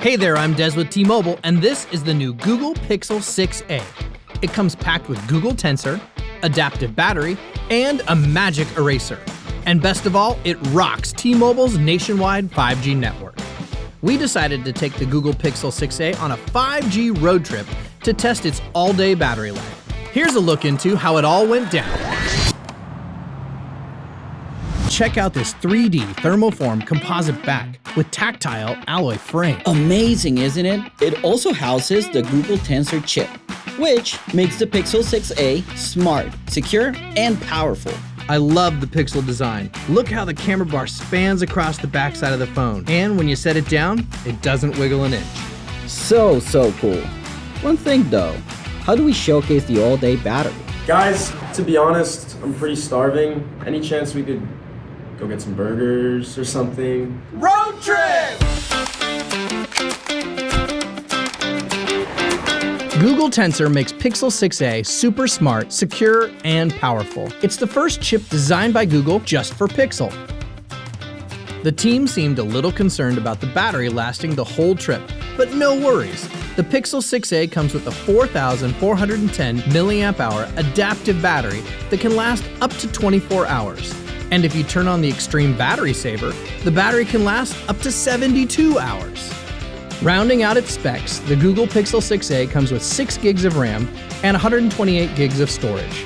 Hey there, I'm Des with T-Mobile, and this is the new Google Pixel 6a. It comes packed with Google Tensor, adaptive battery, and a magic eraser. And best of all, it rocks T-Mobile's nationwide 5G network. We decided to take the Google Pixel 6a on a 5G road trip to test its all-day battery life. Here's a look into how it all went down. Check out this 3D thermoform composite back with tactile alloy frame. Amazing, isn't it? It also houses the Google Tensor chip, which makes the Pixel 6a smart, secure, and powerful. I love the Pixel design. Look how the camera bar spans across the backside of the phone. And when you set it down, it doesn't wiggle an inch. So cool. One thing though, how do we showcase the all-day battery? Guys, to be honest, I'm pretty starving. Any chance we could go get some burgers or something? Road trip! Google Tensor makes Pixel 6a super smart, secure, and powerful. It's the first chip designed by Google just for Pixel. The team seemed a little concerned about the battery lasting the whole trip, but no worries. The Pixel 6a comes with a 4,410 mAh adaptive battery that can last up to 24 hours. And if you turn on the extreme battery saver, the battery can last up to 72 hours. Rounding out its specs, the Google Pixel 6a comes with 6 gigs of RAM and 128 gigs of storage.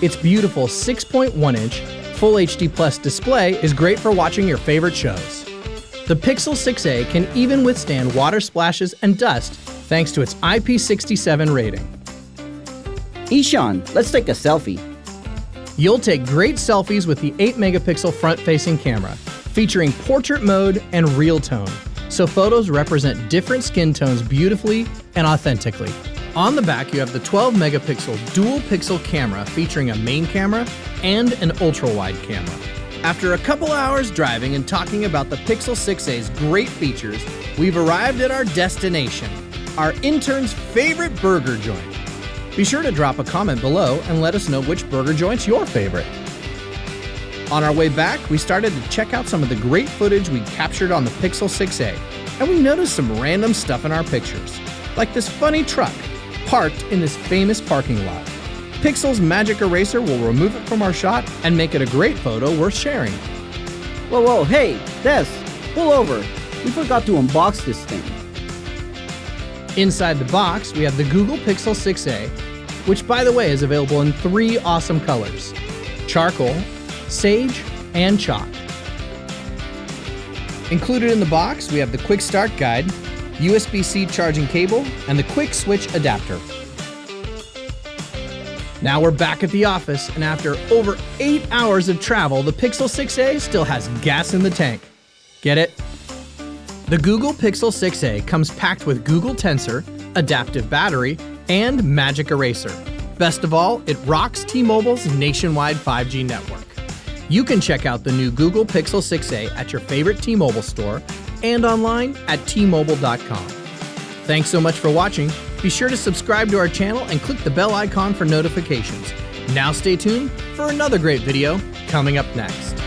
Its beautiful 6.1-inch Full HD Plus display is great for watching your favorite shows. The Pixel 6a can even withstand water splashes and dust thanks to its IP67 rating. Ishan, let's take a selfie. You'll take great selfies with the 8-megapixel front-facing camera, featuring portrait mode and real tone, so photos represent different skin tones beautifully and authentically. On the back, you have the 12-megapixel dual-pixel camera featuring a main camera and an ultra-wide camera. After a couple hours driving and talking about the Pixel 6a's great features, we've arrived at our destination, our intern's favorite burger joint. Be sure to drop a comment below and let us know which burger joint's your favorite. On our way back, we started to check out some of the great footage we captured on the Pixel 6a, and we noticed some random stuff in our pictures, like this funny truck parked in this famous parking lot. Pixel's magic eraser will remove it from our shot and make it a great photo worth sharing. Whoa, hey, Des, pull over. We forgot to unbox this thing. Inside the box, we have the Google Pixel 6a, which by the way is available in 3 awesome colors: charcoal, sage, and chalk. Included in the box, we have the quick start guide, USB-C charging cable, and the quick switch adapter. Now we're back at the office, and after over 8 hours of travel, the Pixel 6a still has gas in the tank. Get it? The Google Pixel 6a comes packed with Google Tensor, adaptive battery, and magic eraser. Best of all, it rocks T-Mobile's nationwide 5G network. You can check out the new Google Pixel 6a at your favorite T-Mobile store and online at tmobile.com. Thanks so much for watching. Be sure to subscribe to our channel and click the bell icon for notifications. Now stay tuned for another great video coming up next.